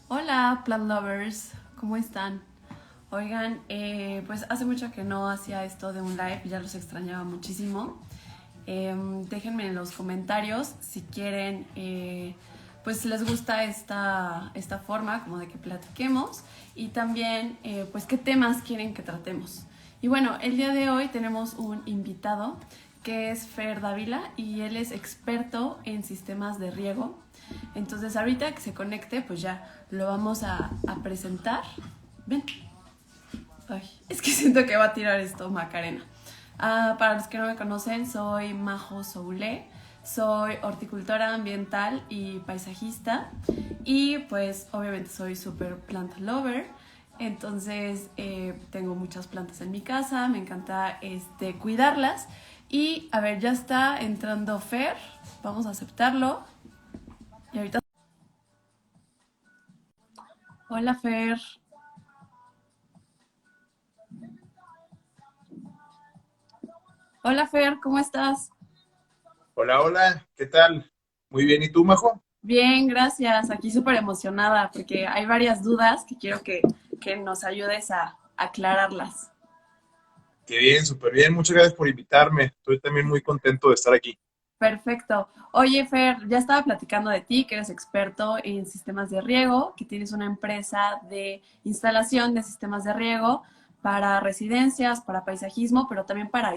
Hola, plant lovers, ¿cómo están? Oigan, pues hace mucho que no hacía esto de un live, ya los extrañaba muchísimo. Déjenme en los comentarios si quieren, pues si les gusta esta forma como de que platiquemos y también pues qué temas quieren que tratemos. Y bueno, el día de hoy tenemos un invitado que es Fer Dávila y él es experto en sistemas de riego. Entonces ahorita que se conecte pues ya lo vamos a presentar. Ven. Ay, es que siento que va a tirar esto Macarena. Para los que no me conocen, soy Majo Soule, soy horticultora ambiental y paisajista y pues obviamente soy super plant lover. Entonces tengo muchas plantas en mi casa, me encanta cuidarlas. Y a ver, ya está entrando Fer, vamos a aceptarlo. Y ahorita... Hola Fer. Hola Fer, ¿cómo estás? Hola, hola, ¿qué tal? Muy bien, ¿y tú, Majo? Bien, gracias. Aquí súper emocionada porque hay varias dudas que quiero que nos ayudes a aclararlas. Qué bien, súper bien, muchas gracias por invitarme. Estoy también muy contento de estar aquí. Perfecto. Oye, Fer, ya estaba platicando de ti, que eres experto en sistemas de riego, que tienes una empresa de instalación de sistemas de riego para residencias, para paisajismo, pero también para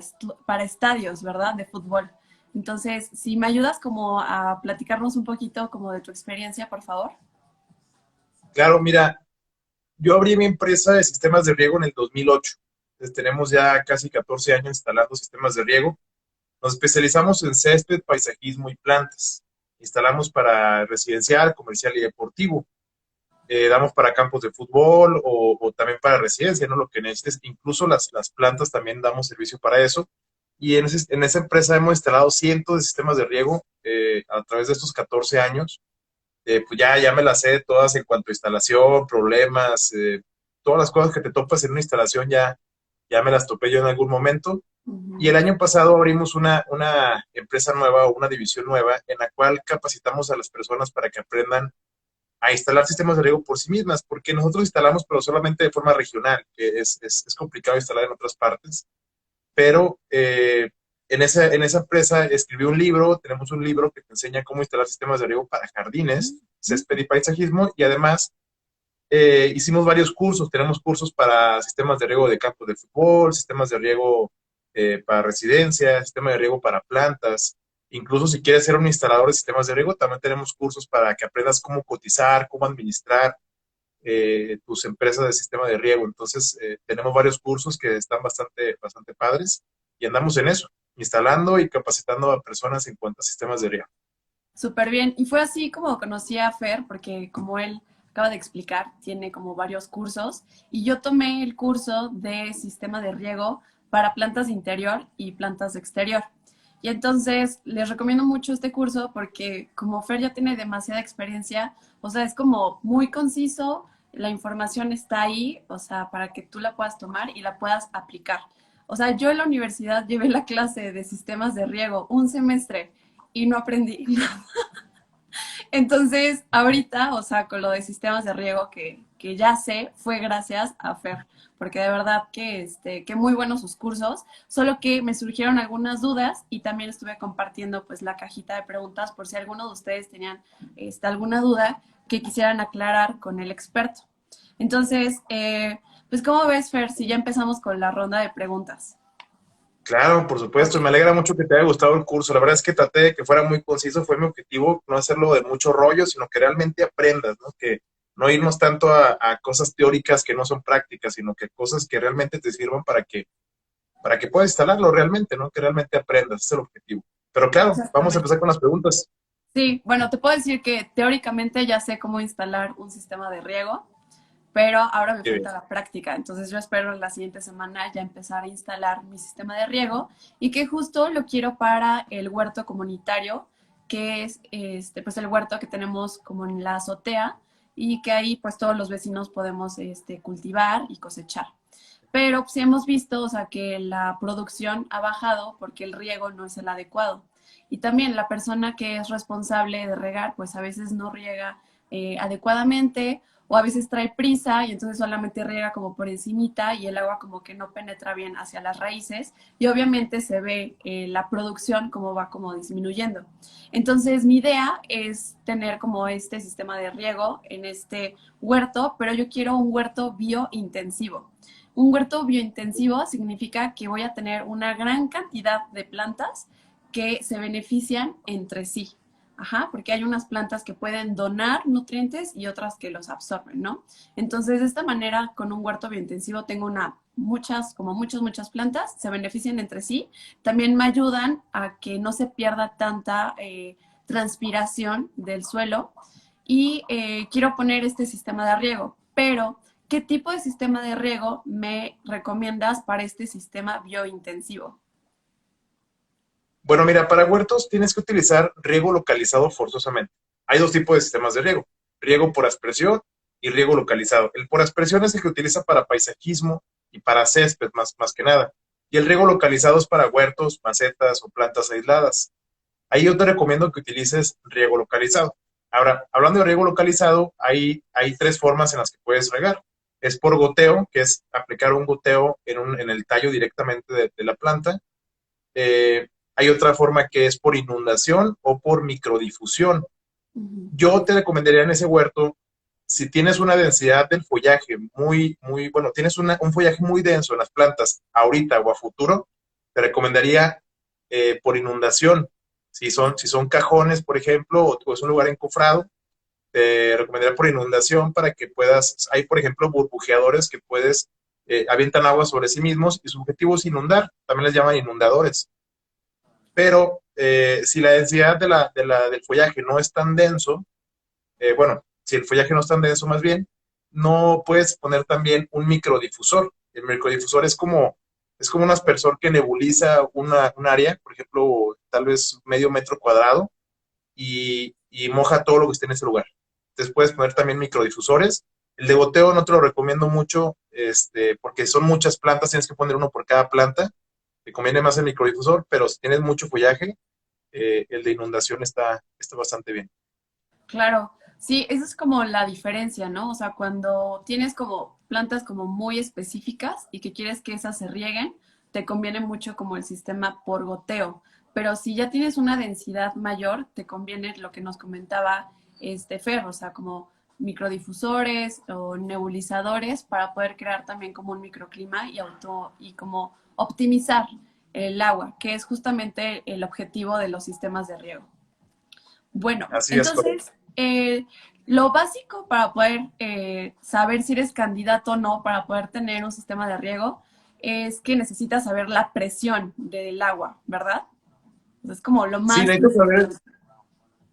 estadios, ¿verdad? De fútbol. Entonces, si me ayudas como a platicarnos un poquito como de tu experiencia, por favor. Claro, mira, yo abrí mi empresa de sistemas de riego en el 2008. Entonces, tenemos ya casi 14 años instalando sistemas de riego. Nos especializamos en césped, paisajismo y plantas. Instalamos para residencial, comercial y deportivo. Damos para campos de fútbol o también para residencia, ¿no? Lo que necesites. Incluso las plantas también damos servicio para eso. Y en esa empresa hemos instalado cientos de sistemas de riego a través de estos 14 años. Pues ya me las sé todas en cuanto a instalación, problemas, todas las cosas que te topas en una instalación ya me las topé yo en algún momento. Y Ujú. el año pasado abrimos una empresa nueva o una división nueva en la cual capacitamos a las personas para que aprendan a instalar sistemas de riego por sí mismas, porque nosotros instalamos, pero solamente de forma regional, que es complicado instalar en otras partes, pero en esa empresa escribí un libro, tenemos un libro que te enseña cómo instalar sistemas de riego para jardines, césped y paisajismo, y además hicimos varios cursos, tenemos cursos para sistemas de riego de campos de fútbol, sistemas de riego para residencias, sistema de riego para plantas. Incluso si quieres ser un instalador de sistemas de riego, también tenemos cursos para que aprendas cómo cotizar, cómo administrar tus empresas de sistema de riego. Entonces, tenemos varios cursos que están bastante padres y andamos en eso, instalando y capacitando a personas en cuanto a sistemas de riego. Súper bien. Y fue así como conocí a Fer, porque como él acaba de explicar, tiene como varios cursos. Y yo tomé el curso de sistema de riego para plantas de interior y plantas de exterior. Y entonces les recomiendo mucho este curso porque como Fer ya tiene demasiada experiencia, o sea, es como muy conciso, la información está ahí, o sea, para que tú la puedas tomar y la puedas aplicar. O sea, yo en la universidad llevé la clase de sistemas de riego un semestre y no aprendí. Entonces, ahorita, o sea, con lo de sistemas de riego que ya sé, fue gracias a Fer, porque de verdad que muy buenos sus cursos, solo que me surgieron algunas dudas y también estuve compartiendo pues la cajita de preguntas por si alguno de ustedes tenían alguna duda que quisieran aclarar con el experto. Entonces, pues, ¿cómo ves, Fer, si ya empezamos con la ronda de preguntas? Claro, por supuesto, me alegra mucho que te haya gustado el curso. La verdad es que traté de que fuera muy conciso, fue mi objetivo, no hacerlo de mucho rollo, sino que realmente aprendas, ¿no? Que no irnos tanto a cosas teóricas que no son prácticas, sino que cosas que realmente te sirvan para que puedas instalarlo realmente, ¿no? Que realmente aprendas, ese es el objetivo. Pero claro, vamos a Exactamente. empezar con las preguntas. Sí, bueno, te puedo decir que teóricamente ya sé cómo instalar un sistema de riego, pero ahora me Qué bien. falta la práctica. Entonces yo espero la siguiente semana ya empezar a instalar mi sistema de riego y que justo lo quiero para el huerto comunitario, que es pues el huerto que tenemos como en la azotea y que ahí pues todos los vecinos podemos cultivar y cosechar. Pero sí hemos visto, o sea, que la producción ha bajado porque el riego no es el adecuado. Y también la persona que es responsable de regar, pues a veces no riega adecuadamente, o a veces trae prisa y entonces solamente riega como por encimita y el agua como que no penetra bien hacia las raíces y obviamente se ve la producción como va como disminuyendo. Entonces mi idea es tener como este sistema de riego en este huerto, pero yo quiero un huerto biointensivo. Un huerto biointensivo significa que voy a tener una gran cantidad de plantas que se benefician entre sí. Ajá, porque hay unas plantas que pueden donar nutrientes y otras que los absorben, ¿no? Entonces, de esta manera, con un huerto biointensivo tengo muchas plantas, se benefician entre sí. También me ayudan a que no se pierda tanta transpiración del suelo y quiero poner este sistema de riego, pero ¿qué tipo de sistema de riego me recomiendas para este sistema biointensivo? Bueno, mira, para huertos tienes que utilizar riego localizado forzosamente. Hay dos tipos de sistemas de riego, riego por aspersión y riego localizado. El por aspersión es el que utiliza para paisajismo y para césped más que nada. Y el riego localizado es para huertos, macetas o plantas aisladas. Ahí yo te recomiendo que utilices riego localizado. Ahora, hablando de riego localizado, hay tres formas en las que puedes regar. Es por goteo, que es aplicar un goteo en el tallo directamente de la planta. Eh, Hay otra forma que es por inundación o por microdifusión. Ujú. Yo te recomendaría en ese huerto, si tienes una densidad del follaje bueno, tienes un follaje muy denso en las plantas ahorita o a futuro, te recomendaría por inundación. Si son cajones, por ejemplo, o es un lugar encofrado, te recomendaría por inundación para que hay por ejemplo burbujeadores que avientan agua sobre sí mismos y su objetivo es inundar, también les llaman inundadores. Pero si la densidad del follaje no es tan denso, bueno, si el follaje no es tan denso más bien, no puedes poner también un microdifusor. El microdifusor es como un aspersor que nebuliza un área, por ejemplo, tal vez medio metro cuadrado, y moja todo lo que esté en ese lugar. Entonces puedes poner también microdifusores. El de goteo no te lo recomiendo mucho, porque son muchas plantas, tienes que poner uno por cada planta. Te conviene más el microdifusor, pero si tienes mucho follaje, el de inundación está bastante bien. Claro, sí, esa es como la diferencia, ¿no? O sea, cuando tienes como plantas como muy específicas y que quieres que esas se rieguen, te conviene mucho como el sistema por goteo. Pero si ya tienes una densidad mayor, te conviene lo que nos comentaba este Fer, o sea, como microdifusores o nebulizadores para poder crear también como un microclima y como optimizar el agua, que es justamente el objetivo de los sistemas de riego. Bueno, Así es, correcto. entonces, lo básico para poder saber si eres candidato o no, para poder tener un sistema de riego, es que necesitas saber la presión del agua, ¿verdad? Es como lo Sí, más importante.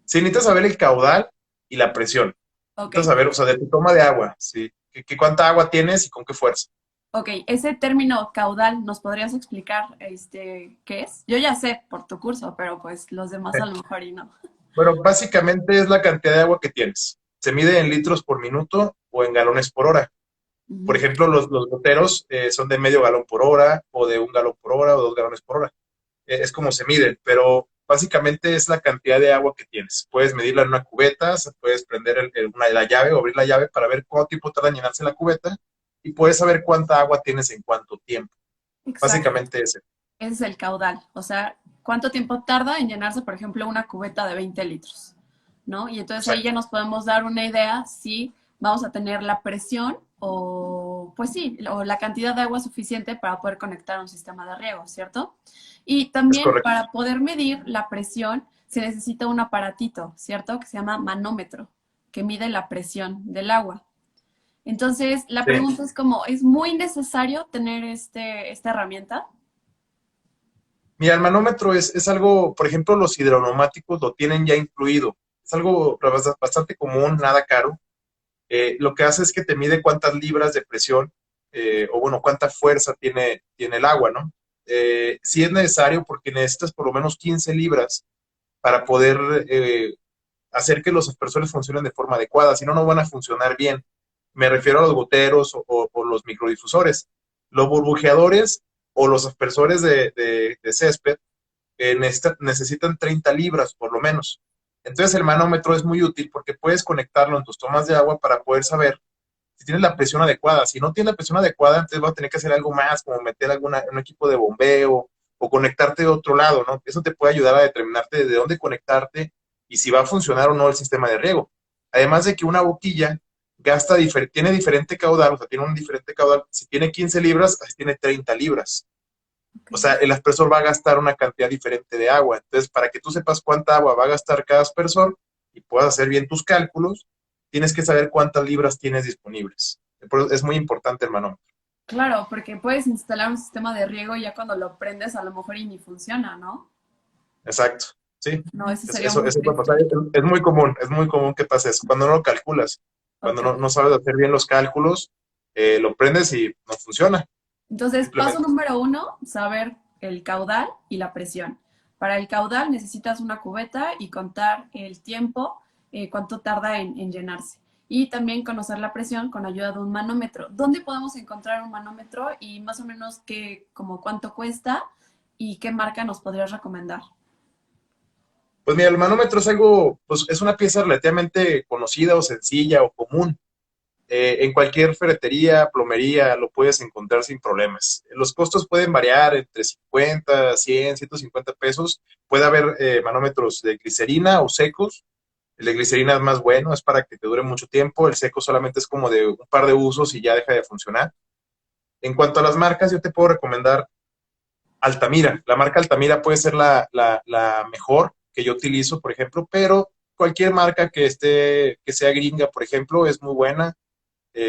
necesitas saber el caudal y la presión. Ok, Necesitas saber, o sea, de tu toma de agua, ¿sí? Cuánta agua tienes y con qué fuerza. ok. Ese término caudal, ¿nos podrías explicar qué es? Yo ya sé por tu curso, pero pues los demás a lo mejor y no. Bueno, básicamente es la cantidad de agua que tienes. Se mide en litros por minuto o en galones por hora. Por Ujú. ejemplo, los goteros son de medio galón por hora, o de 1 galón por hora, o 2 galones por hora. Es como se miden, pero básicamente es la cantidad de agua que tienes. Puedes medirla en una cubeta, puedes prender la llave o abrir la llave para ver cuánto tiempo tarda en llenarse la cubeta, y puedes saber cuánta agua tienes en cuánto tiempo. Exacto. Básicamente ese. Ese es el caudal. O sea, ¿cuánto tiempo tarda en llenarse, por ejemplo, una cubeta de 20 litros? ¿No? Y entonces ahí ya Exacto. nos podemos dar una idea si vamos a tener la presión o, pues sí, o la cantidad de agua suficiente para poder conectar a un sistema de riego, ¿cierto? Y Es también correcto. para poder medir la presión se necesita un aparatito, ¿cierto? Que se llama manómetro, que mide la presión del agua. Entonces, la Sí. pregunta es como, ¿es muy necesario tener esta herramienta? Mira, el manómetro es algo, por ejemplo, los hidroneumáticos lo tienen ya incluido. Es algo bastante común, nada caro. Lo que hace es que te mide cuántas libras de presión, o bueno, cuánta fuerza tiene el agua, ¿no? Si es necesario, porque necesitas por lo menos 15 libras para poder hacer que los aspersores funcionen de forma adecuada, si no, no van a funcionar bien. Me refiero a los goteros o los microdifusores. Los burbujeadores o los aspersores de césped necesitan 30 libras por lo menos. Entonces el manómetro es muy útil porque puedes conectarlo en tus tomas de agua para poder saber si tienes la presión adecuada. Si no tienes la presión adecuada, entonces vas a tener que hacer algo más, como meter un equipo de bombeo o conectarte de otro lado, ¿no? Eso te puede ayudar a determinarte de dónde conectarte y si va a funcionar o no el sistema de riego. Además de que una boquilla tiene diferente caudal, o sea, tiene un diferente caudal. Si tiene 15 libras, así tiene 30 libras. Ok. O sea, el aspersor va a gastar una cantidad diferente de agua. Entonces, para que tú sepas cuánta agua va a gastar cada aspersor y puedas hacer bien tus cálculos, tienes que saber cuántas libras tienes disponibles. Es muy importante el manómetro. Claro, porque puedes instalar un sistema de riego y ya cuando lo prendes a lo mejor y ni funciona, ¿no? Exacto. Sí. No, ese sería Eso, muy eso puede triste. pasar. Es muy común que pase eso. Cuando no lo calculas, cuando Ok. no sabes hacer bien los cálculos, lo prendes y no funciona. Entonces, paso Simplemente. número uno, saber el caudal y la presión. Para el caudal necesitas una cubeta y contar el tiempo, cuánto tarda en llenarse. Y también conocer la presión con ayuda de un manómetro. ¿Dónde podemos encontrar un manómetro y más o menos qué, como cuánto cuesta y qué marca nos podrías recomendar? Pues mira, el manómetro es algo, pues es una pieza relativamente conocida o sencilla o común. En cualquier ferretería, plomería, lo puedes encontrar sin problemas. Los costos pueden variar entre 50, 100, 150 pesos. Puede haber manómetros de glicerina o secos. El de glicerina es más bueno, es para que te dure mucho tiempo. El seco solamente es como de un par de usos y ya deja de funcionar. En cuanto a las marcas, yo te puedo recomendar Altamira. La marca Altamira puede ser la mejor que yo utilizo, por ejemplo, pero cualquier marca que sea gringa, por ejemplo, es muy buena.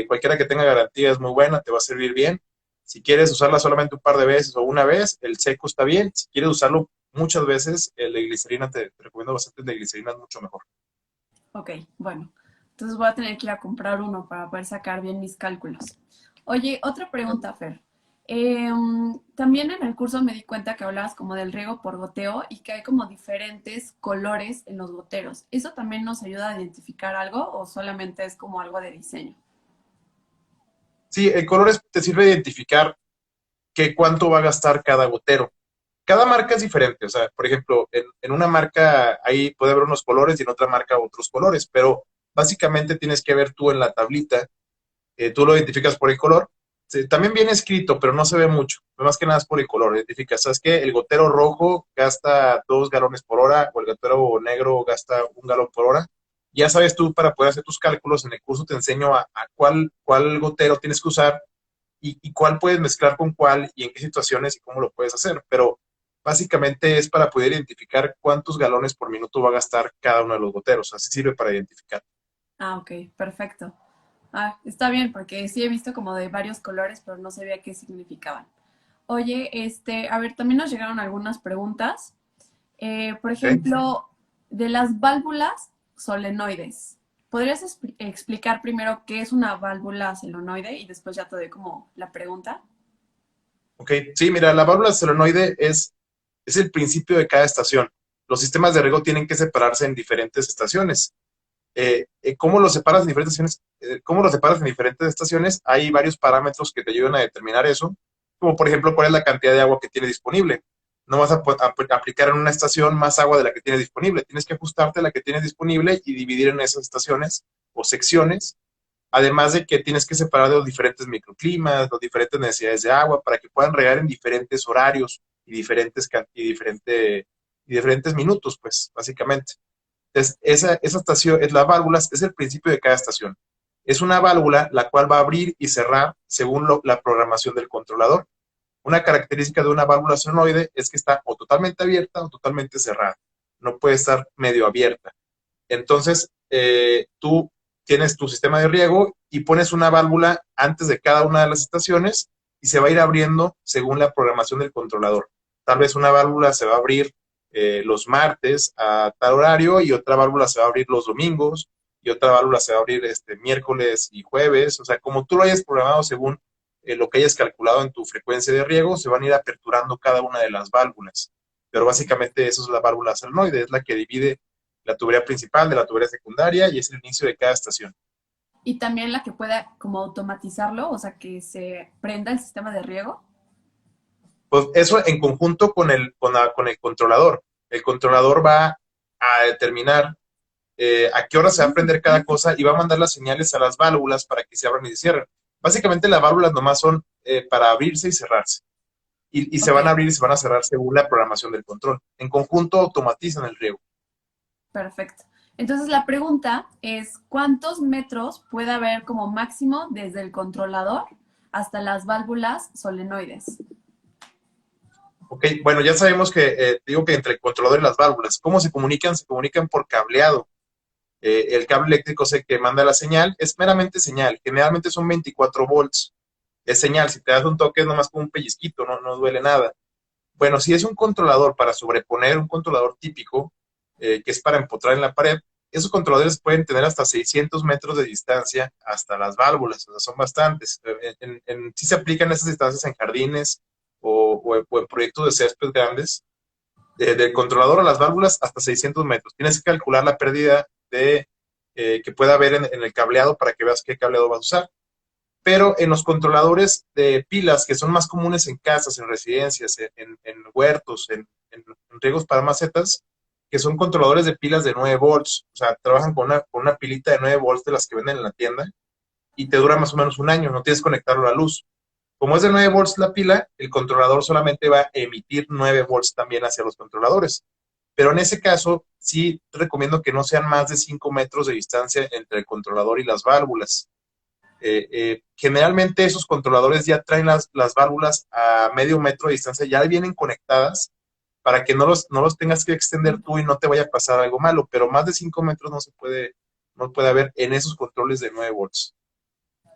Cualquiera que tenga garantía es muy buena, te va a servir bien. Si quieres usarla solamente un par de veces o una vez, el seco está bien. Si quieres usarlo muchas veces, el de glicerina, te recomiendo bastante el de glicerina, es mucho mejor. Ok, bueno. Entonces voy a tener que ir a comprar uno para poder sacar bien mis cálculos. Oye, otra pregunta, Fer. También en el curso me di cuenta que hablabas como del riego por goteo y que hay como diferentes colores en los goteros. ¿Eso también nos ayuda a identificar algo o solamente es como algo de diseño? Sí, el color te sirve de identificar cuánto va a gastar cada gotero. Cada marca es diferente, o sea, por ejemplo, en una marca ahí puede haber unos colores y en otra marca otros colores, pero básicamente tienes que ver tú en la tablita, tú lo identificas por el color. Sí, también viene escrito, pero no se ve mucho. Más que nada es por el color. Identificas, ¿sabes qué? El gotero rojo gasta 2 galones por hora o el gotero negro gasta 1 galón por hora. Ya sabes tú para poder hacer tus cálculos. En el curso te enseño a cuál gotero tienes que usar y cuál puedes mezclar con cuál y en qué situaciones y cómo lo puedes hacer. Pero básicamente es para poder identificar cuántos galones por minuto va a gastar cada uno de los goteros. Así sirve para identificar. Ah, ok, perfecto. Ah, está bien, porque sí he visto como de varios colores, pero no sabía qué significaban. Oye, a ver, también nos llegaron algunas preguntas. Por ¿Ok? ejemplo, de las válvulas solenoides. ¿Podrías explicar primero qué es una válvula solenoide y después ya te doy como la pregunta? Ok, sí, mira, la válvula solenoide es el principio de cada estación. Los sistemas de riego tienen que separarse en diferentes estaciones. ¿Cómo los separas en diferentes estaciones? ¿Cómo los separas en diferentes estaciones? Hay varios parámetros que te ayudan a determinar eso, como por ejemplo, cuál es la cantidad de agua que tiene disponible. No vas a aplicar en una estación más agua de la que tienes disponible. Tienes que ajustarte a la que tienes disponible y dividir en esas estaciones o secciones. Además de que tienes que separar de los diferentes microclimas, las diferentes necesidades de agua, para que puedan regar en diferentes horarios y diferentes minutos, pues, básicamente. Entonces, esa estación, es las válvulas, es el principio de cada estación. Es una válvula la cual va a abrir y cerrar según la programación del controlador. Una característica de una válvula solenoide es que está o totalmente abierta o totalmente cerrada. No puede estar medio abierta. Entonces, tú tienes tu sistema de riego y pones una válvula antes de cada una de las estaciones y se va a ir abriendo según la programación del controlador. Tal vez una válvula se va a abrir los martes a tal horario y otra válvula se va a abrir los domingos y otra válvula se va a abrir miércoles y jueves. O sea, como tú lo hayas programado según lo que hayas calculado en tu frecuencia de riego, se van a ir aperturando cada una de las válvulas. Pero básicamente eso es la válvula solenoide, es la que divide la tubería principal de la tubería secundaria y es el inicio de cada estación. Y también la que pueda como automatizarlo, o sea, que se prenda el sistema de riego. Pues eso en conjunto con el controlador. El controlador va a determinar a qué hora se va a prender cada cosa y va a mandar las señales a las válvulas para que se abran y se cierren. Básicamente las válvulas nomás son para abrirse y cerrarse. Y se Ok, van a abrir y se van a cerrar según la programación del control. En conjunto automatizan el riego. perfecto. Entonces la pregunta es, ¿cuántos metros puede haber como máximo desde el controlador hasta las válvulas solenoides? Ok, bueno, ya sabemos que, digo que entre el controlador y las válvulas, ¿cómo se comunican? Se comunican por cableado. El cable eléctrico es el que manda la señal, es meramente señal, generalmente son 24 volts. Es señal, si te das un toque es nomás como un pellizquito, no duele nada. Bueno, si es un controlador para sobreponer, un controlador típico, que es para empotrar en la pared, esos controladores pueden tener hasta 600 metros de distancia hasta las válvulas, o sea, son bastantes. Sí se aplican esas distancias en jardines o en proyectos de césped grandes, del controlador a las válvulas hasta 600 metros. Tienes que calcular la pérdida que pueda haber en el cableado para que veas qué cableado vas a usar. Pero en los controladores de pilas, que son más comunes en casas, en residencias, en huertos, en riegos para macetas, que son controladores de pilas de 9 volts, o sea, trabajan con una pilita de 9 volts de las que venden en la tienda y te dura más o menos un año, no tienes que conectarlo a la luz. Como es de 9 volts la pila, el controlador solamente va a emitir 9 volts también hacia los controladores. Pero en ese caso, sí recomiendo que no sean más de 5 metros de distancia entre el controlador y las válvulas. Generalmente esos controladores ya traen las válvulas a medio metro de distancia, ya vienen conectadas para que no los tengas que extender tú y no te vaya a pasar algo malo, pero más de 5 metros no puede haber en esos controles de 9 volts.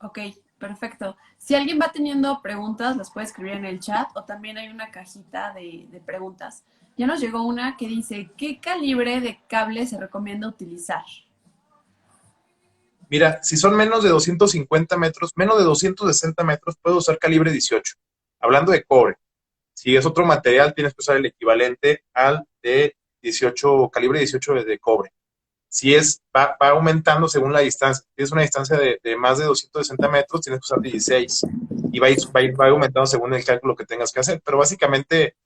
Ok, perfecto. Si alguien va teniendo preguntas, las puede escribir en el chat o también hay una cajita de preguntas. Ya nos llegó una que dice, ¿qué calibre de cable se recomienda utilizar? Mira, si son menos de 250 metros, menos de 260 metros, puedes usar calibre 18. Hablando de cobre. Si es otro material, tienes que usar el equivalente al de 18, calibre 18 de cobre. Si va aumentando según la distancia. Si es una distancia de más de 260 metros, tienes que usar 16. Y va aumentando según el cálculo que tengas que hacer. Pero básicamente,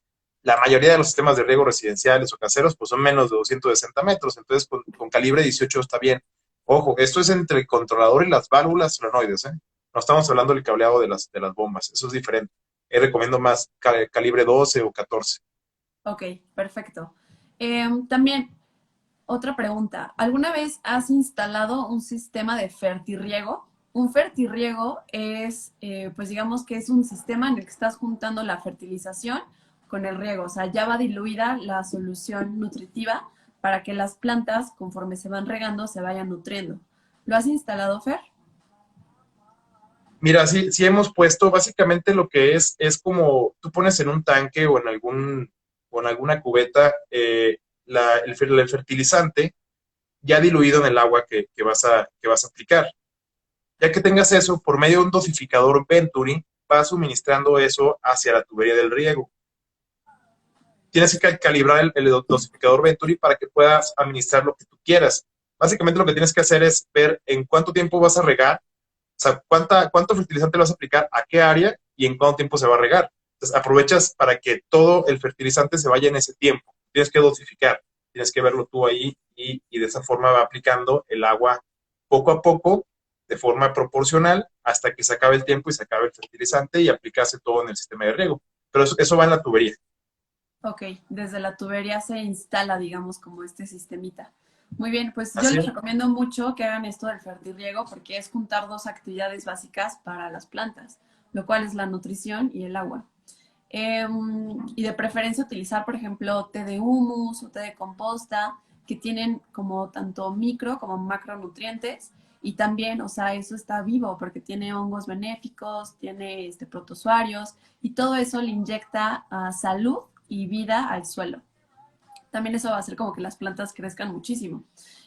la mayoría de los sistemas de riego residenciales o caseros, pues son menos de 260 metros. Entonces, con calibre 18 está bien. Ojo, esto es entre el controlador y las válvulas solenoides, ¿eh? No estamos hablando del cableado de las bombas. Eso es diferente. Recomiendo más calibre 12 o 14. Ok, perfecto. También, otra pregunta. ¿Alguna vez has instalado un sistema de fertirriego? Un fertirriego es, pues digamos que es un sistema en el que estás juntando la fertilización con el riego. O sea, ya va diluida la solución nutritiva para que las plantas, conforme se van regando, se vayan nutriendo. ¿Lo has instalado, Fer? Mira, sí hemos puesto, básicamente lo que es como tú pones en un tanque o en alguna cubeta el fertilizante ya diluido en el agua que vas a aplicar. Ya que tengas eso, por medio de un dosificador Venturi, vas suministrando eso hacia la tubería del riego. Tienes que calibrar el dosificador Venturi para que puedas administrar lo que tú quieras. Básicamente lo que tienes que hacer es ver en cuánto tiempo vas a regar, o sea, cuánto fertilizante vas a aplicar, a qué área y en cuánto tiempo se va a regar. Entonces, aprovechas para que todo el fertilizante se vaya en ese tiempo. Tienes que dosificar, tienes que verlo tú ahí y de esa forma va aplicando el agua poco a poco, de forma proporcional, hasta que se acabe el tiempo y se acabe el fertilizante y aplicase todo en el sistema de riego. Pero eso va en la tubería. Ok, desde la tubería se instala, digamos, como este sistemita. Muy bien, pues yo Así les es. recomiendo mucho que hagan esto del fertirriego porque es juntar dos actividades básicas para las plantas, lo cual es la nutrición y el agua. Y de preferencia utilizar, por ejemplo, té de humus o té de composta, que tienen como tanto micro como macronutrientes. Y también, o sea, eso está vivo porque tiene hongos benéficos, tiene protozoarios y todo eso le inyecta salud y vida al suelo. También eso va a hacer como que las plantas crezcan muchísimo.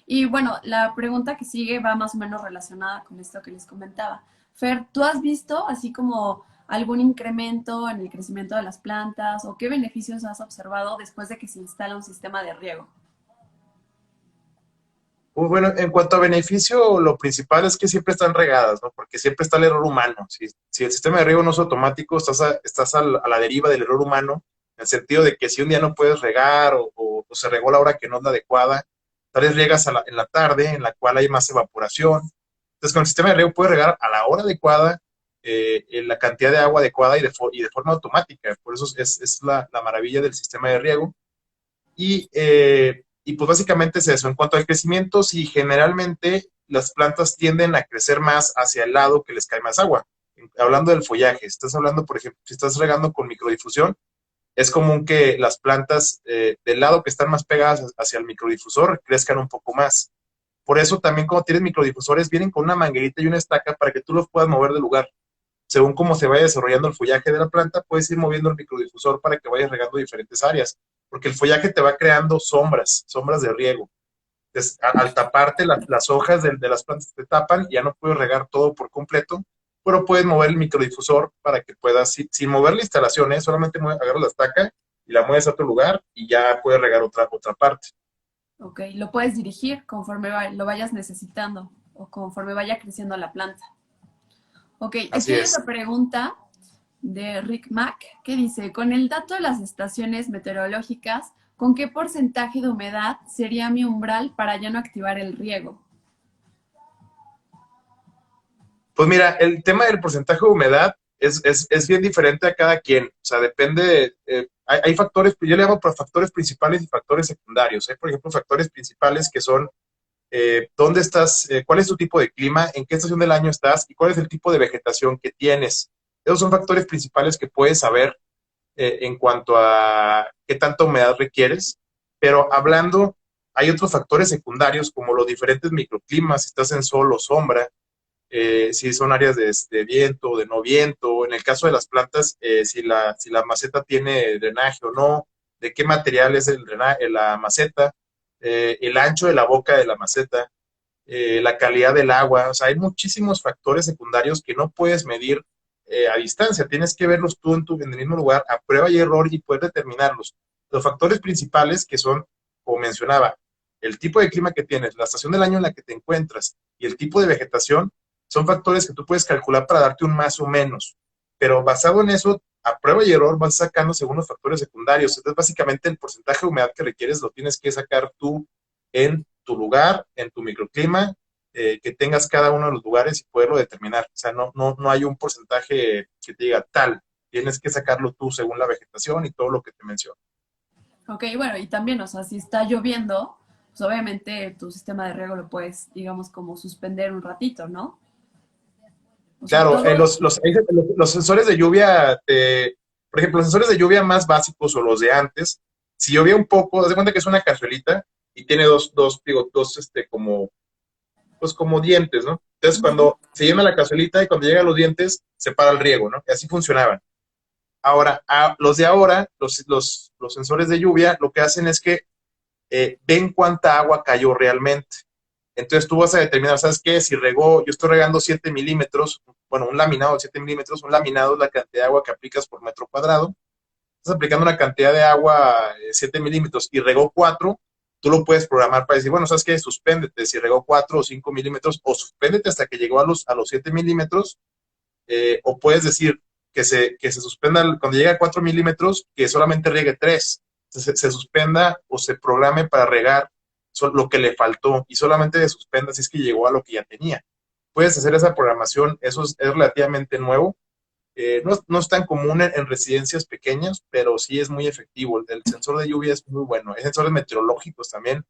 Y bueno, la pregunta que sigue va más o menos relacionada con esto que les comentaba. Fer, ¿tú has visto así como algún incremento en el crecimiento de las plantas o qué beneficios has observado después de que se instala un sistema de riego? Pues bueno, en cuanto a beneficio, lo principal es que siempre están regadas, ¿no? Porque siempre está el error humano. Si el sistema de riego no es automático, estás a la deriva del error humano, en el sentido de que si un día no puedes regar o se regó la hora que no es la adecuada, Tal vez riegas en la tarde, en la cual hay más evaporación. Entonces, con el sistema de riego puedes regar a la hora adecuada, en la cantidad de agua adecuada y de forma automática. Por eso es la maravilla del sistema de riego. Y pues básicamente es eso. En cuanto al crecimiento, sí, generalmente las plantas tienden a crecer más hacia el lado que les cae más agua. Hablando del follaje, estás hablando, por ejemplo, si estás regando con microdifusión, es común que las plantas del lado que están más pegadas hacia el microdifusor crezcan un poco más. Por eso también cuando tienes microdifusores vienen con una manguerita y una estaca para que tú los puedas mover de lugar. Según cómo se vaya desarrollando el follaje de la planta, puedes ir moviendo el microdifusor para que vayas regando diferentes áreas, porque el follaje te va creando sombras de riego. Entonces, al taparte las hojas de las plantas te tapan, ya no puedes regar todo por completo, pero puedes mover el microdifusor para que puedas, sin mover la instalación, solamente agarras la estaca y la mueves a otro lugar y ya puedes regar otra parte. Ok, lo puedes dirigir conforme lo vayas necesitando o conforme vaya creciendo la planta. Ok, aquí Así hay es. otra pregunta de Rick Mack que dice, con el dato de las estaciones meteorológicas, ¿con qué porcentaje de humedad sería mi umbral para ya no activar el riego? Pues mira, el tema del porcentaje de humedad es bien diferente a cada quien. O sea, depende, hay factores, yo le llamo por factores principales y factores secundarios. Hay, por ejemplo, factores principales que son dónde estás, cuál es tu tipo de clima, en qué estación del año estás y cuál es el tipo de vegetación que tienes. Esos son factores principales que puedes saber en cuanto a qué tanta humedad requieres. Pero hablando, hay otros factores secundarios como los diferentes microclimas, si estás en sol o sombra, si son áreas de viento o de no viento, en el caso de las plantas, si la maceta tiene drenaje o no, de qué material es el drenaje, la maceta, el ancho de la boca de la maceta, la calidad del agua, o sea, hay muchísimos factores secundarios que no puedes medir a distancia, tienes que verlos tú en el mismo lugar, a prueba y error y poder determinarlos. Los factores principales que son, como mencionaba, el tipo de clima que tienes, la estación del año en la que te encuentras y el tipo de vegetación, son factores que tú puedes calcular para darte un más o menos, pero basado en eso, a prueba y error vas sacando según los factores secundarios. Entonces, básicamente el porcentaje de humedad que requieres lo tienes que sacar tú en tu lugar, en tu microclima, que tengas cada uno de los lugares y poderlo determinar. O sea, no hay un porcentaje que te diga tal, tienes que sacarlo tú según la vegetación y todo lo que te menciono. Ok, bueno, y también, o sea, si está lloviendo, pues obviamente tu sistema de riego lo puedes, digamos, como suspender un ratito, ¿no? O sea, Claro, todo, los sensores de lluvia, por ejemplo, los sensores de lluvia más básicos o los de antes, si llovía un poco, haz de cuenta que es una cazuelita y tiene como, pues como dientes, ¿no? Entonces, ujú, cuando se llena la cazuelita y cuando llegan los dientes, se para el riego, ¿no? Y así funcionaban. Ahora, los de ahora, los sensores de lluvia, lo que hacen es que ven cuánta agua cayó realmente. Entonces tú vas a determinar, ¿sabes qué? Si regó, yo estoy regando 7 milímetros, bueno, un laminado de 7 milímetros, un laminado es la cantidad de agua que aplicas por metro cuadrado. Estás aplicando una cantidad de agua 7 milímetros y regó 4, tú lo puedes programar para decir, bueno, ¿sabes qué? Suspéndete si regó 4 o 5 milímetros o suspéndete hasta que llegó a los 7 milímetros, o puedes decir que se suspenda cuando llegue a 4 milímetros, que solamente riegue 3, se suspenda o se programe para regar lo que le faltó y solamente se suspenda si es que llegó a lo que ya tenía. Puedes hacer esa programación, eso es relativamente nuevo. No es tan común en residencias pequeñas, pero sí es muy efectivo. El sensor de lluvia es muy bueno. Hay sensores meteorológicos también,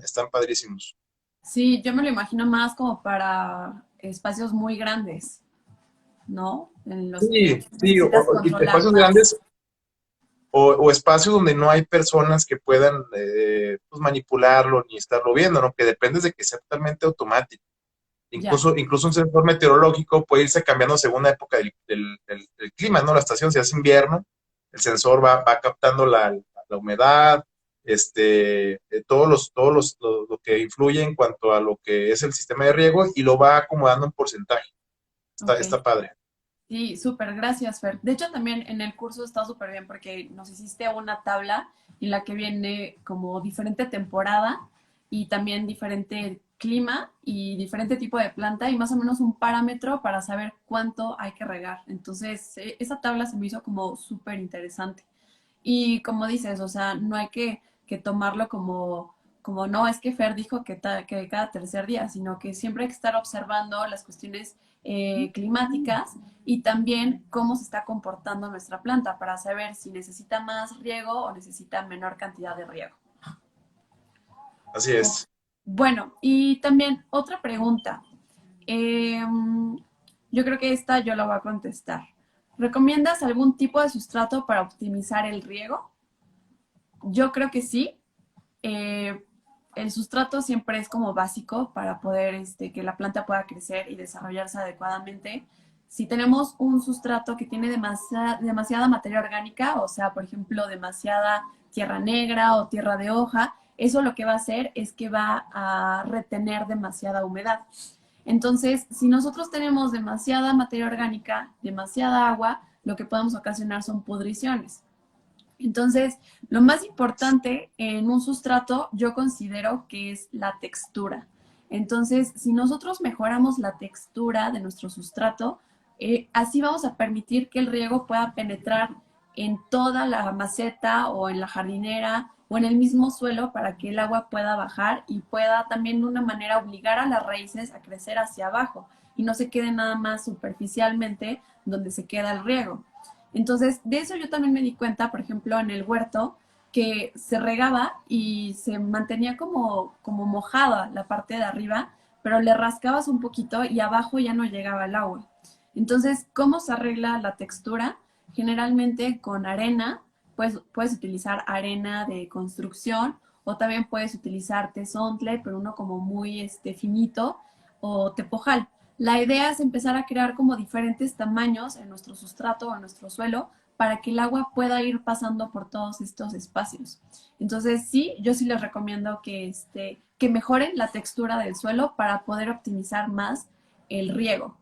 están padrísimos. sí, yo me lo imagino más como para espacios muy grandes, ¿no? En los que Sí, sí, necesitas y controlar espacios más. grandes o espacios donde no hay personas que puedan pues manipularlo ni estarlo viendo, ¿no? Que depende de que sea totalmente automático. Ya, Incluso un sensor meteorológico puede irse cambiando según la época del clima, ¿no? La estación, si hace invierno, el sensor va captando la humedad, lo que influye en cuanto a lo que es el sistema de riego y lo va acomodando en porcentaje. ok. Está padre. Sí, súper, gracias, Fer. De hecho, también en el curso está súper bien porque nos hiciste una tabla en la que viene como diferente temporada y también diferente clima y diferente tipo de planta y más o menos un parámetro para saber cuánto hay que regar. Entonces, esa tabla se me hizo como súper interesante. Y como dices, o sea, no hay que tomarlo como como no es que Fer dijo que cada tercer día, sino que siempre hay que estar observando las cuestiones climáticas y también cómo se está comportando nuestra planta para saber si necesita más riego o necesita menor cantidad de riego. Así es. Bueno, y también otra pregunta. Eh, yo creo que esta yo la voy a contestar. ¿Recomiendas algún tipo de sustrato para optimizar el riego? Yo creo que sí. Eh, el sustrato siempre es como básico para poder que la planta pueda crecer y desarrollarse adecuadamente. Si tenemos un sustrato que tiene demasiada materia orgánica, o sea, por ejemplo, demasiada tierra negra o tierra de hoja, eso lo que va a hacer es que va a retener demasiada humedad. Entonces, si nosotros tenemos demasiada materia orgánica, demasiada agua, lo que podemos ocasionar son pudriciones. Entonces, lo más importante en un sustrato yo considero que es la textura. Entonces, si nosotros mejoramos la textura de nuestro sustrato, así vamos a permitir que el riego pueda penetrar en toda la maceta o en la jardinera o en el mismo suelo para que el agua pueda bajar y pueda también de una manera obligar a las raíces a crecer hacia abajo y no se quede nada más superficialmente donde se queda el riego. Entonces, de eso yo también me di cuenta, por ejemplo, en el huerto, que se regaba y se mantenía como mojada la parte de arriba, pero le rascabas un poquito y abajo ya no llegaba el agua. Entonces, ¿cómo se arregla la textura? Generalmente con arena, pues puedes utilizar arena de construcción o también puedes utilizar tesontle, pero uno como muy finito, o tepojal. La idea es empezar a crear como diferentes tamaños en nuestro sustrato o en nuestro suelo para que el agua pueda ir pasando por todos estos espacios. Entonces, sí, yo sí les recomiendo que mejoren la textura del suelo para poder optimizar más el riego.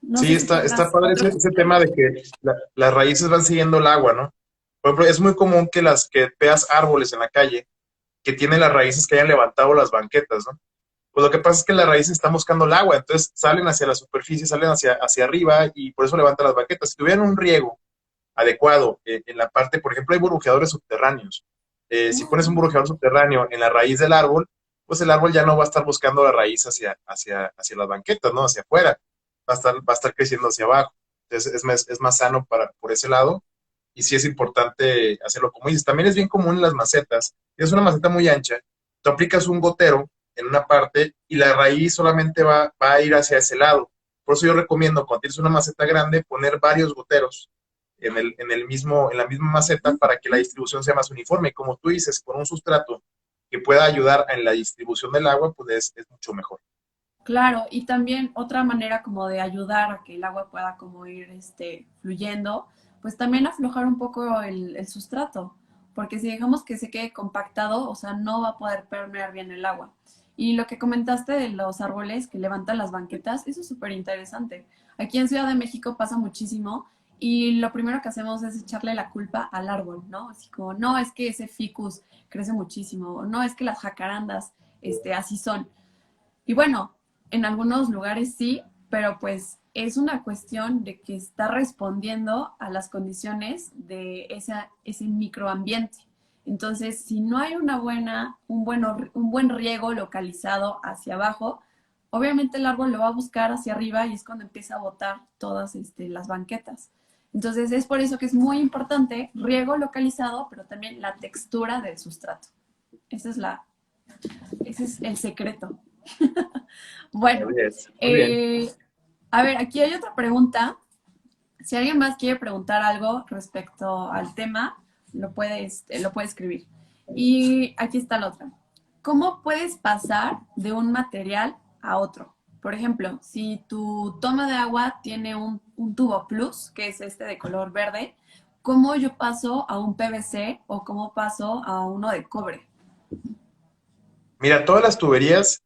No Sí, sé si está tengas padre otro. ese tema de que las raíces van siguiendo el agua, ¿no? Por ejemplo, es muy común que veas árboles en la calle que tienen las raíces que hayan levantado las banquetas, ¿no? Pues lo que pasa es que las raíces están buscando el agua, entonces salen hacia la superficie, salen hacia arriba y por eso levantan las banquetas. Si tuvieran un riego adecuado en la parte, por ejemplo, hay burbujeadores subterráneos. Si pones un burbujeador subterráneo en la raíz del árbol, pues el árbol ya no va a estar buscando la raíz hacia las banquetas, ¿no? Hacia afuera, va a estar creciendo hacia abajo. Entonces es más sano por ese lado y sí es importante hacerlo como dices. También es bien común en las macetas. Si es una maceta muy ancha, tú aplicas un gotero en una parte y la raíz solamente va a ir hacia ese lado. Por eso yo recomiendo, cuando tienes una maceta grande, poner varios goteros en la misma maceta para que la distribución sea más uniforme. Como tú dices, con un sustrato que pueda ayudar en la distribución del agua, pues es mucho mejor. Claro, y también otra manera como de ayudar a que el agua pueda como ir fluyendo, pues también aflojar un poco el sustrato, porque si dejamos que se quede compactado, o sea, no va a poder permear bien el agua. Y lo que comentaste de los árboles que levantan las banquetas, eso es súper interesante. Aquí en Ciudad de México pasa muchísimo y lo primero que hacemos es echarle la culpa al árbol, ¿no? Así como, no, es que ese ficus crece muchísimo, o no, es que las jacarandas, así son. Y bueno, en algunos lugares sí, pero pues es una cuestión de que está respondiendo a las condiciones de ese microambiente. Entonces, si no hay un buen riego localizado hacia abajo, obviamente el árbol lo va a buscar hacia arriba y es cuando empieza a botar todas las banquetas. Entonces, es por eso que es muy importante riego localizado, pero también la textura del sustrato. Esa es ese es el secreto. Bueno, Muy bien, muy bien. eh, a ver, aquí hay otra pregunta. Si alguien más quiere preguntar algo respecto al tema, lo puede escribir. Y aquí está la otra. ¿Cómo puedes pasar de un material a otro? Por ejemplo, si tu toma de agua tiene un tubo plus, que es este de color verde, ¿cómo yo paso a un PVC o cómo paso a uno de cobre? Mira, todas las tuberías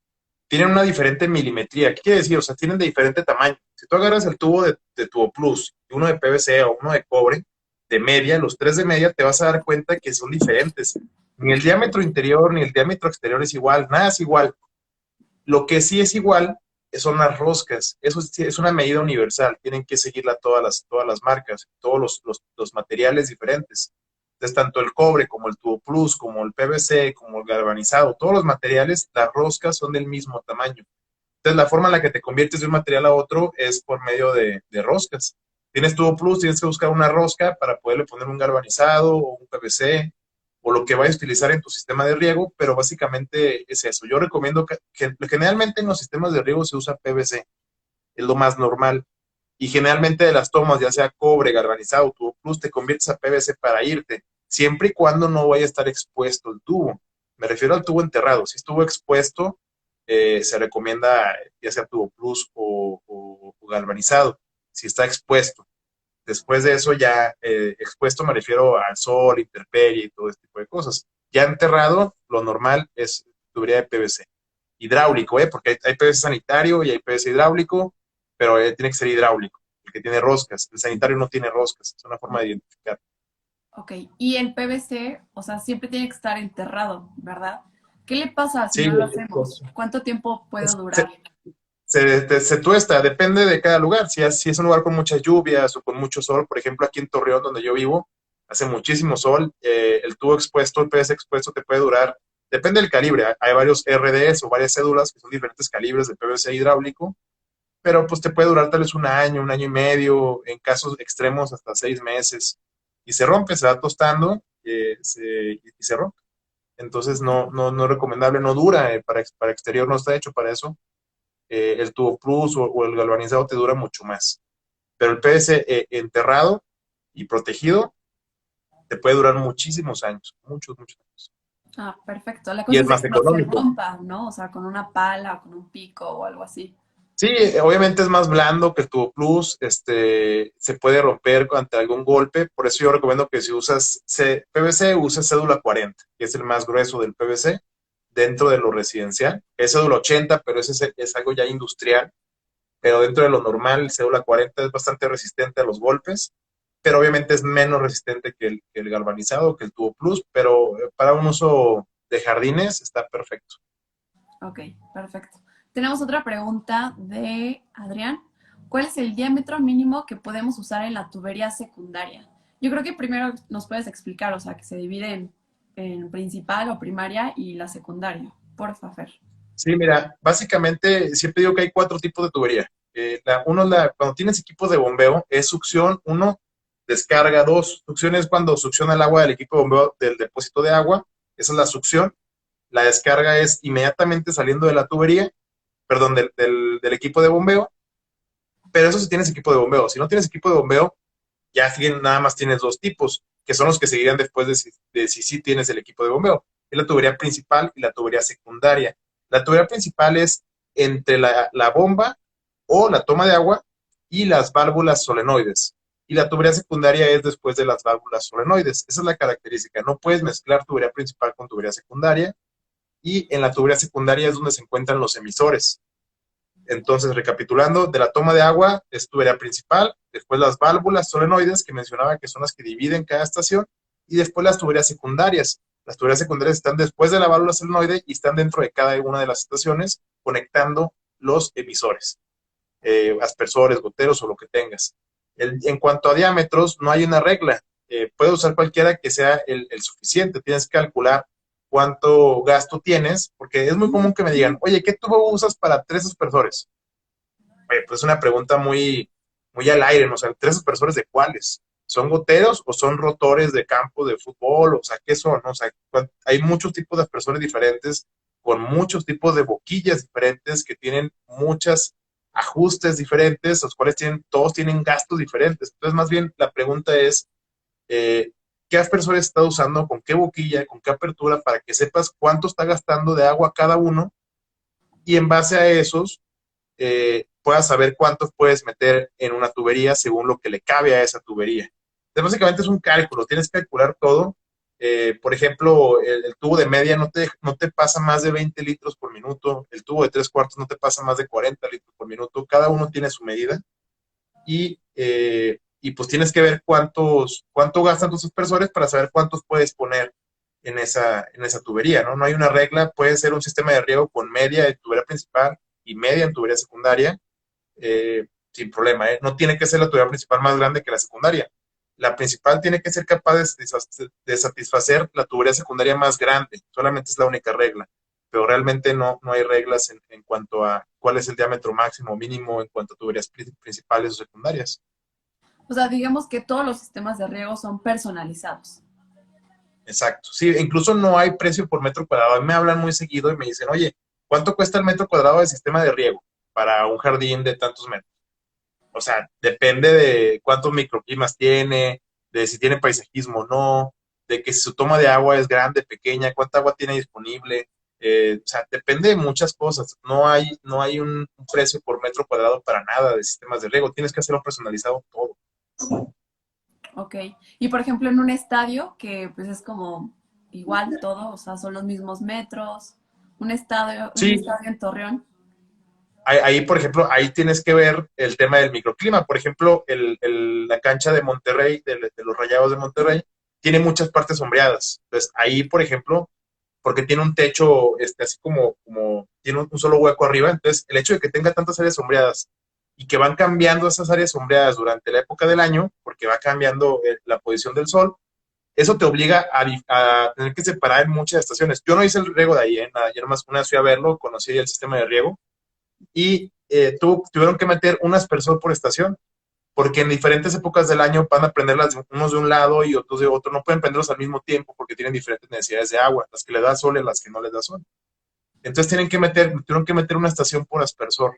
tienen una diferente milimetría. ¿Qué quiere decir? O sea, tienen de diferente tamaño. Si tú agarras el tubo de Tubo Plus y uno de PVC o uno de cobre, de media, los tres de media, te vas a dar cuenta que son diferentes. Ni el diámetro interior ni el diámetro exterior es igual, nada es igual. Lo que sí es igual son las roscas. Eso es una medida universal. Tienen que seguirla todas las marcas, todos los materiales diferentes. Entonces, tanto el cobre como el tubo plus, como el PVC, como el galvanizado, todos los materiales, las roscas son del mismo tamaño. Entonces, la forma en la que te conviertes de un material a otro es por medio de roscas. Tienes tubo plus, tienes que buscar una rosca para poderle poner un galvanizado o un PVC o lo que vayas a utilizar en tu sistema de riego, pero básicamente es eso. Yo recomiendo que generalmente en los sistemas de riego se usa PVC, es lo más normal. Y generalmente de las tomas, ya sea cobre, galvanizado, tubo plus, te conviertes a PVC para irte, siempre y cuando no vaya a estar expuesto el tubo. Me refiero al tubo enterrado. Si estuvo expuesto, se recomienda ya sea tubo plus o galvanizado, si está expuesto. Después de eso ya expuesto me refiero al sol, intemperie y todo este tipo de cosas. Ya enterrado, lo normal es tubería de PVC. Hidráulico, porque hay PVC sanitario y hay PVC hidráulico, pero tiene que ser hidráulico, el que tiene roscas. El sanitario no tiene roscas, es una forma de identificar. Ok, y el PVC, o sea, siempre tiene que estar enterrado, ¿verdad? ¿Qué le pasa si Sí, no lo hacemos? ¿Cuánto tiempo puede durar? se, se tuesta, depende de cada lugar. Si es un lugar con muchas lluvias o con mucho sol, por ejemplo, aquí en Torreón, donde yo vivo, hace muchísimo sol, el tubo expuesto, el PVC expuesto te puede durar, depende del calibre. Hay varios RDS o varias cédulas que son diferentes calibres de PVC hidráulico, pero pues te puede durar tal vez un año y medio, en casos extremos hasta 6 meses, y se rompe, se va tostando y se rompe. Entonces no es recomendable, no dura, para exterior no está hecho para eso. El tubo plus o el galvanizado te dura mucho más. Pero el PVC enterrado y protegido te puede durar muchísimos años, muchos, muchos años. Ah, perfecto. La Y cosa es es de más que no se económico. rompa, ¿no? O sea, con una pala o con un pico o algo así. Sí, obviamente es más blando que el tubo plus, se puede romper ante algún golpe, por eso yo recomiendo que si usas PVC, uses cédula 40, que es el más grueso del PVC, dentro de lo residencial. Es cédula 80, pero ese es algo ya industrial, pero dentro de lo normal, cédula 40 es bastante resistente a los golpes, pero obviamente es menos resistente que el galvanizado, que el tubo plus, pero para un uso de jardines está perfecto. Ok, perfecto. Tenemos otra pregunta de Adrián. ¿Cuál es el diámetro mínimo que podemos usar en la tubería secundaria? Yo creo que primero nos puedes explicar, o sea, que se divide en principal o primaria y la secundaria. Porfa, Fer. Sí, mira, básicamente siempre digo que hay 4 tipos de tubería. Uno es cuando tienes equipo de bombeo, es succión, uno, descarga, dos. Succión es cuando succiona el agua del equipo de bombeo del depósito de agua, esa es la succión. La descarga es inmediatamente saliendo de la tubería, perdón, del equipo de bombeo, pero eso si tienes equipo de bombeo. Si no tienes equipo de bombeo, ya nada más tienes 2 tipos, que son los que seguirían después de si sí tienes el equipo de bombeo. Es la tubería principal y la tubería secundaria. La tubería principal es entre la bomba o la toma de agua y las válvulas solenoides. Y la tubería secundaria es después de las válvulas solenoides. Esa es la característica. No puedes mezclar tubería principal con tubería secundaria. Y en la tubería secundaria es donde se encuentran los emisores. Entonces, recapitulando, de la toma de agua es tubería principal, después las válvulas solenoides que mencionaba que son las que dividen cada estación, y después las tuberías secundarias. Las tuberías secundarias están después de la válvula solenoide y están dentro de cada una de las estaciones conectando los emisores, aspersores, goteros o lo que tengas. En cuanto a diámetros, no hay una regla. Puedes usar cualquiera que sea el suficiente. Tienes que calcular cuánto gasto tienes, porque es muy común que me digan, oye, ¿qué tubo usas para 3 aspersores? Oye, pues es una pregunta muy, muy al aire, ¿no? O sea, 3 aspersores de cuáles? ¿Son goteros o son rotores de campo de fútbol? O sea, ¿qué son? O sea, hay muchos tipos de aspersores diferentes, con muchos tipos de boquillas diferentes, que tienen muchos ajustes diferentes, los cuales todos tienen gastos diferentes. Entonces, más bien, la pregunta es, eh, qué aspersor está usando, con qué boquilla, con qué apertura, para que sepas cuánto está gastando de agua cada uno y en base a esos puedas saber cuánto puedes meter en una tubería según lo que le cabe a esa tubería. Entonces, básicamente es un cálculo, tienes que calcular todo. Por ejemplo, el tubo de media no te pasa más de 20 litros por minuto, el tubo de 3/4 no te pasa más de 40 litros por minuto, cada uno tiene su medida y pues tienes que ver cuánto gastan tus aspersores para saber cuántos puedes poner en esa tubería, ¿no? No hay una regla, puede ser un sistema de riego con media en tubería principal y media en tubería secundaria, sin problema, ¿eh? No tiene que ser la tubería principal más grande que la secundaria. La principal tiene que ser capaz de satisfacer la tubería secundaria más grande, solamente es la única regla, pero realmente no hay reglas en cuanto a cuál es el diámetro máximo o mínimo en cuanto a tuberías principales o secundarias. O sea, digamos que todos los sistemas de riego son personalizados. Exacto. Sí, incluso no hay precio por metro cuadrado. A mí me hablan muy seguido y me dicen, oye, ¿cuánto cuesta el metro cuadrado del sistema de riego para un jardín de tantos metros? O sea, depende de cuántos microclimas tiene, de si tiene paisajismo o no, de que si su toma de agua es grande, pequeña, cuánta agua tiene disponible. O sea, depende de muchas cosas. No hay un precio por metro cuadrado para nada de sistemas de riego. Tienes que hacerlo personalizado todo. Ok. Y por ejemplo, en un estadio, que pues es como igual todo, o sea, son los mismos metros, un Sí, estadio en Torreón. ahí, por ejemplo, ahí tienes que ver el tema del microclima. Por ejemplo, la cancha de Monterrey, de los Rayados de Monterrey, tiene muchas partes sombreadas. Entonces, ahí, por ejemplo, porque tiene un techo así como tiene un solo hueco arriba, entonces el hecho de que tenga tantas áreas sombreadas y que van cambiando esas áreas sombreadas durante la época del año, porque va cambiando la posición del sol, eso te obliga a tener que separar en muchas estaciones. Yo no hice el riego de ahí, nada, yo nomás una vez fui a verlo, conocí el sistema de riego y tuvieron que meter un aspersor por estación, porque en diferentes épocas del año van a prenderlas unos de un lado y otros de otro, no pueden prenderlos al mismo tiempo porque tienen diferentes necesidades de agua, las que le da sol y las que no les da sol. Entonces tuvieron que meter una estación por aspersor.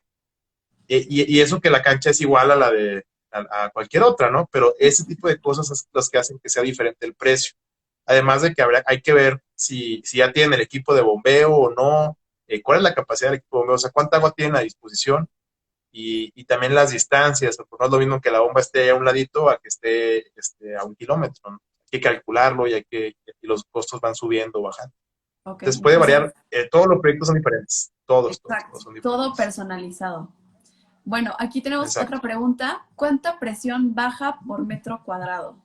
Y eso que la cancha es igual a la de a cualquier otra, ¿no? Pero ese tipo de cosas es las que hacen que sea diferente el precio. Además de que hay que ver si ya tienen el equipo de bombeo o no, cuál es la capacidad del equipo de bombeo, o sea, cuánta agua tienen a disposición y también las distancias, porque no es lo mismo que la bomba esté a un ladito a que esté a 1 kilómetro, ¿no? Hay que calcularlo y los costos van subiendo o bajando. Ok, Entonces puede entonces, variar, todos los proyectos son diferentes, todos exacto, son todo diferentes. personalizado. Bueno, aquí tenemos otra Exacto. pregunta. ¿Cuánta presión baja por metro cuadrado?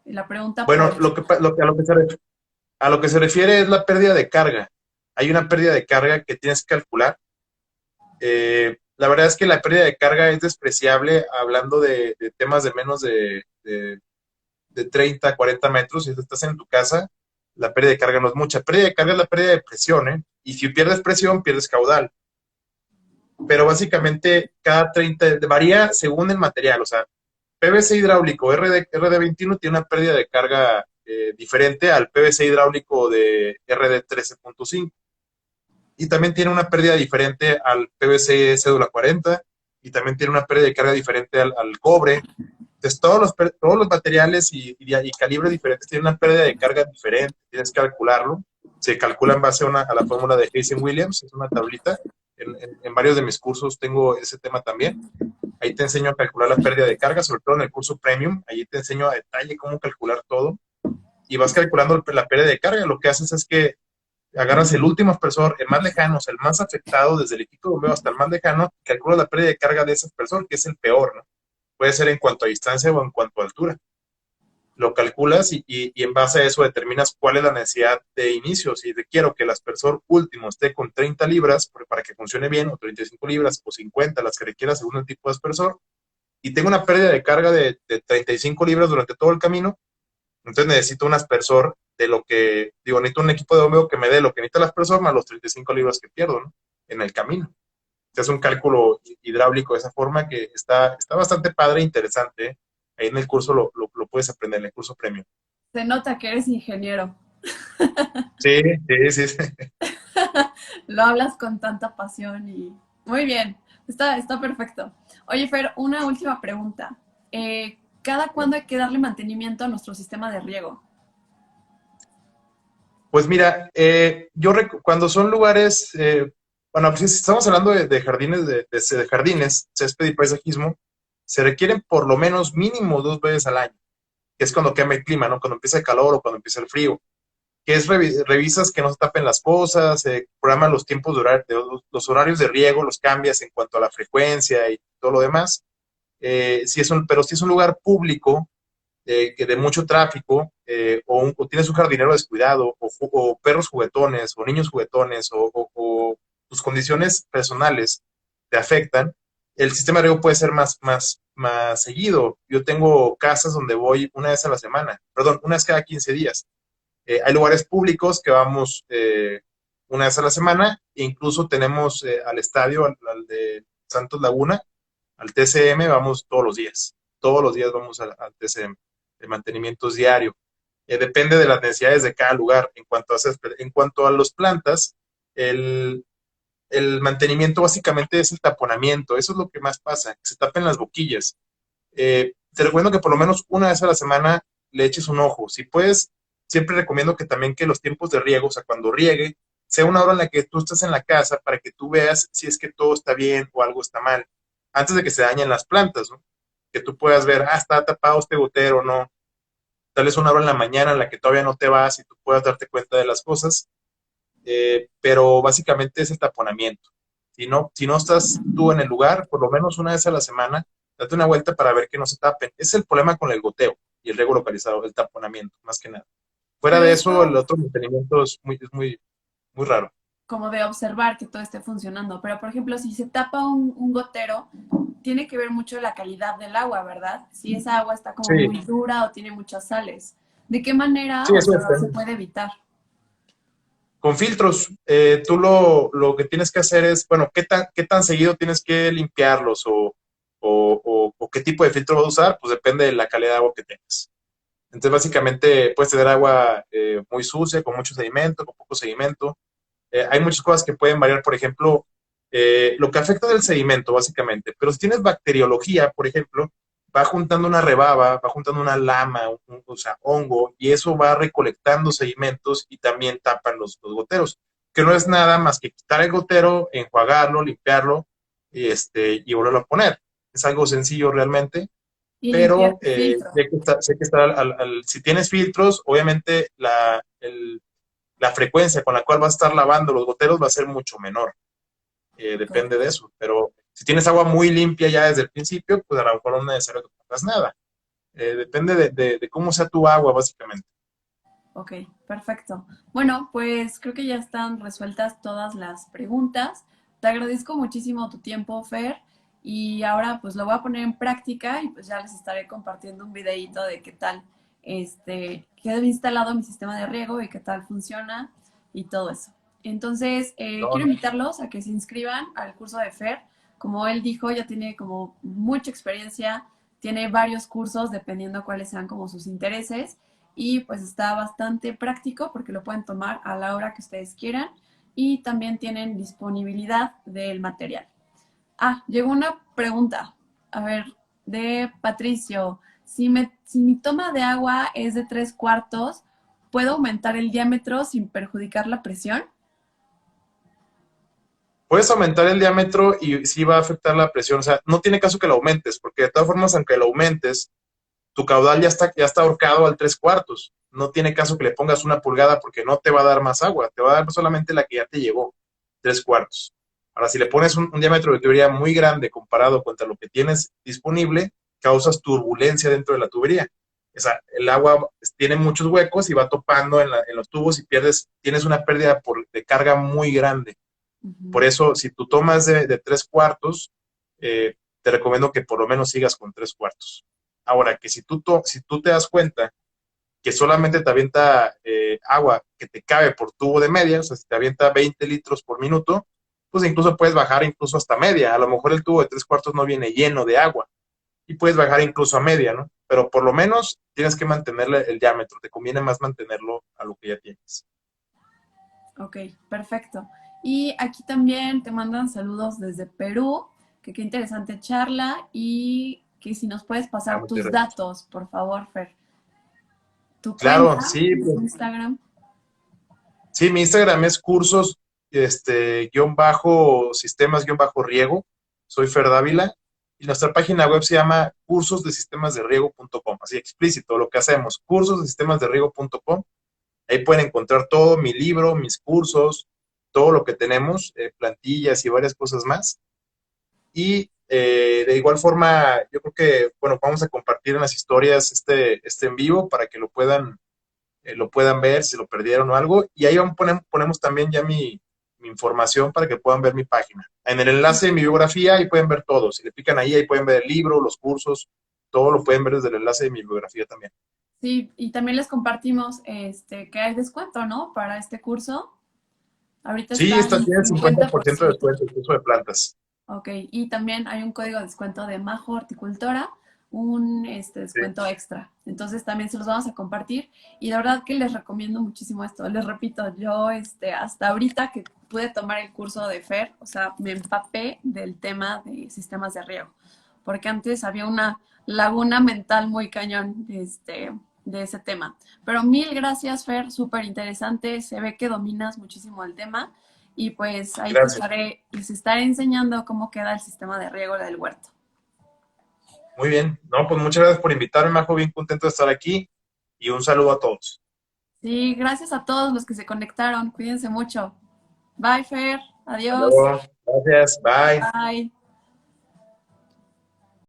Y la pregunta Bueno, por... a lo que se refiere es la pérdida de carga. Hay una pérdida de carga que tienes que calcular. La verdad es que la pérdida de carga es despreciable hablando de temas de menos de 30, 40 metros. Si estás en tu casa, la pérdida de carga no es mucha. Pérdida de carga es la pérdida de presión, ¿eh? Y si pierdes presión, pierdes caudal. Pero básicamente cada 30, varía según el material. O sea, PVC hidráulico RD21 tiene una pérdida de carga diferente al PVC hidráulico de RD13.5. Y también tiene una pérdida diferente al PVC cédula 40 y también tiene una pérdida de carga diferente al cobre. Entonces, todos los materiales y calibres diferentes tienen una pérdida de carga diferente, tienes que calcularlo. Se calcula en base a la fórmula de Hazen-Williams, es una tablita. En varios de mis cursos tengo ese tema también. Ahí te enseño a calcular la pérdida de carga, sobre todo en el curso Premium. Ahí te enseño a detalle cómo calcular todo. Y vas calculando la pérdida de carga. Lo que haces es que agarras el último aspersor, el más lejano, o sea, el más afectado, desde el equipo de bombeo hasta el más lejano, calculas la pérdida de carga de ese aspersor, que es el peor, ¿no? Puede ser en cuanto a distancia o en cuanto a altura. Lo calculas y en base a eso determinas cuál es la necesidad de inicio. Si quiero que el aspersor último esté con 30 libras para que funcione bien, o 35 libras, o 50, las que requiera según el tipo de aspersor, y tengo una pérdida de carga de 35 libras durante todo el camino, entonces necesito un aspersor de lo que, digo, necesito un equipo de bombeo que me dé lo que necesita el aspersor más los 35 libras que pierdo, ¿no? En el camino. Es un cálculo hidráulico de esa forma que está bastante padre e interesante, ¿eh? Ahí en el curso lo puedes aprender, en el curso premium. Se nota que eres ingeniero. Sí, sí, sí, sí. Lo hablas con tanta pasión y... Muy bien, está perfecto. Oye, Fer, una última pregunta. ¿Cada cuándo hay que darle mantenimiento a nuestro sistema de riego? Pues mira, cuando son lugares, bueno, pues si estamos hablando de jardines, de jardines, césped y paisajismo, se requieren por lo menos mínimo 2 veces al año, que es cuando cambia el clima, ¿no? Cuando empieza el calor o cuando empieza el frío, que es revisas que no se tapen las cosas, programas los tiempos los horarios de riego, los cambias en cuanto a la frecuencia y todo lo demás. Pero si es un lugar público, que de mucho tráfico, o tienes un jardinero descuidado, o perros juguetones, o niños juguetones, o tus condiciones personales te afectan, el sistema de riego puede ser más seguido. Yo tengo casas donde voy una vez a la semana, perdón, una vez cada 15 días. Hay lugares públicos que vamos una vez a la semana, e incluso tenemos al estadio, al de Santos Laguna, al TCM, vamos todos los días vamos al TCM, de mantenimientos diario. Depende de las necesidades de cada lugar. En cuanto a las plantas, el, el mantenimiento básicamente es el taponamiento, eso es lo que más pasa, que se tapen las boquillas. Te recomiendo que por lo menos una vez a la semana le eches un ojo. Si puedes, siempre recomiendo que también que los tiempos de riego, o sea, cuando riegue, sea una hora en la que tú estás en la casa para que tú veas si es que todo está bien o algo está mal, antes de que se dañen las plantas, ¿no? Que tú puedas ver, está tapado este gotero o no. Tal vez una hora en la mañana en la que todavía no te vas y tú puedas darte cuenta de las cosas, pero básicamente es el taponamiento. Si no estás tú en el lugar, por lo menos una vez a la semana, date una vuelta para ver que no se tapen. Ese es el problema con el goteo y el riego localizado, el taponamiento, más que nada. Fuera Pero de eso, el esto otro mantenimiento muy raro. como de observar que todo esté funcionando. Pero, por ejemplo, si se tapa un gotero, tiene que ver mucho la calidad del agua, ¿verdad? Si esa agua está como Sí, muy dura o tiene muchas sales. ¿De qué manera, sí, o eso sea, se depende. puede evitar? Con filtros, tú lo que tienes que hacer es, bueno, ¿qué tan seguido tienes que limpiarlos o qué tipo de filtro vas a usar? Pues depende de la calidad de agua que tengas. Entonces, básicamente, puedes tener agua muy sucia, con mucho sedimento, con poco sedimento. Hay muchas cosas que pueden variar, por ejemplo, lo que afecta del sedimento, básicamente. Pero si tienes bacteriología, por ejemplo, va juntando una rebaba, va juntando una lama, o sea, hongo, y eso va recolectando sedimentos y también tapan los goteros, que no es nada más que quitar el gotero, enjuagarlo, limpiarlo y volverlo a poner. Es algo sencillo realmente, Y limpiar pero el filtro. sé que está si tienes filtros, obviamente la frecuencia con la cual vas a estar lavando los goteros va a ser mucho menor. Ok. Depende de eso. Pero si tienes agua muy limpia ya desde el principio, pues a lo mejor no es necesario que pongas nada. Depende de cómo sea tu agua, básicamente. Ok, perfecto. Bueno, pues creo que ya están resueltas todas las preguntas. Te agradezco muchísimo tu tiempo, Fer, y ahora pues lo voy a poner en práctica y pues ya les estaré compartiendo un videíto de qué tal quedó instalado mi sistema de riego y qué tal funciona y todo eso. Entonces, No, quiero no. invitarlos a que se inscriban al curso de Fer. Como él dijo, ya tiene como mucha experiencia, tiene varios cursos dependiendo cuáles sean como sus intereses y pues está bastante práctico porque lo pueden tomar a la hora que ustedes quieran y también tienen disponibilidad del material. Ah, llegó una pregunta, a ver, de Patricio. Si mi toma de agua es de 3/4, ¿puedo aumentar el diámetro sin perjudicar la presión? Puedes aumentar el diámetro y sí va a afectar la presión. O sea, no tiene caso que lo aumentes, porque de todas formas, aunque lo aumentes, tu caudal ya está ahorcado al 3/4. No tiene caso que le pongas 1 pulgada porque no te va a dar más agua, te va a dar solamente la que ya te llegó, 3/4. Ahora, si le pones un diámetro de tubería muy grande comparado contra lo que tienes disponible, causas turbulencia dentro de la tubería. O sea, el agua tiene muchos huecos y va topando en los tubos y tienes una pérdida de carga muy grande. Por Ujú. eso, si tú tomas de 3/4, te recomiendo que por lo menos sigas con 3/4. Ahora, que si tú te das cuenta que solamente te avienta agua que te cabe por tubo de media, o sea, si te avienta 20 litros por minuto, pues incluso puedes bajar incluso hasta media. A lo mejor el tubo de 3/4 no viene lleno de agua y puedes bajar incluso a media, ¿no? Pero por lo menos tienes que mantenerle el diámetro, te conviene más mantenerlo a lo que ya tienes. Ok, perfecto. Y aquí también te mandan saludos desde Perú, que qué interesante charla y que si nos puedes Ah, pasar muchas tus gracias. datos, por favor, Fer. Tu Claro, cuenta sí, de pues, Instagram. sí, mi Instagram es cursos, guión bajo, sistemas, guión bajo riego. Soy Fer Dávila. Y nuestra página web se llama cursosdesistemasderiego.com. Así explícito lo que hacemos, cursosdesistemasderiego.com. Ahí pueden encontrar todo, mi libro, mis cursos, todo lo que tenemos, plantillas y varias cosas más. Y de igual forma, yo creo que, bueno, vamos a compartir en las historias este en vivo para que lo puedan ver si lo perdieron o algo. Y ahí ponemos también ya mi información para que puedan ver mi página. En el enlace de mi biografía, ahí pueden ver todo. Si le pican ahí pueden ver el libro, los cursos, todo lo pueden ver desde el enlace de mi biografía también. Sí, y también les compartimos que hay descuento, ¿no? Para este curso. Ahorita Sí, está esta en tiene 50% de 50%. descuento el curso de plantas. Ok, y también hay un código de descuento de Majo Horticultora, un Sí, descuento extra. Entonces también se los vamos a compartir y la verdad que les recomiendo muchísimo esto. Les repito, yo hasta ahorita que pude tomar el curso de FER, o sea, me empapé del tema de sistemas de riego, porque antes había una laguna mental muy cañón de ese tema. Pero mil gracias, Fer, súper interesante. Se ve que dominas muchísimo el tema y pues ahí gracias. les estaré enseñando cómo queda el sistema de riego del huerto. Muy bien. No, pues muchas gracias por invitarme, Majo. Bien contento de estar aquí y un saludo a todos. Sí, gracias a todos los que se conectaron. Cuídense mucho. Bye, Fer. Hasta Adiós. luego. Gracias. Bye. Bye.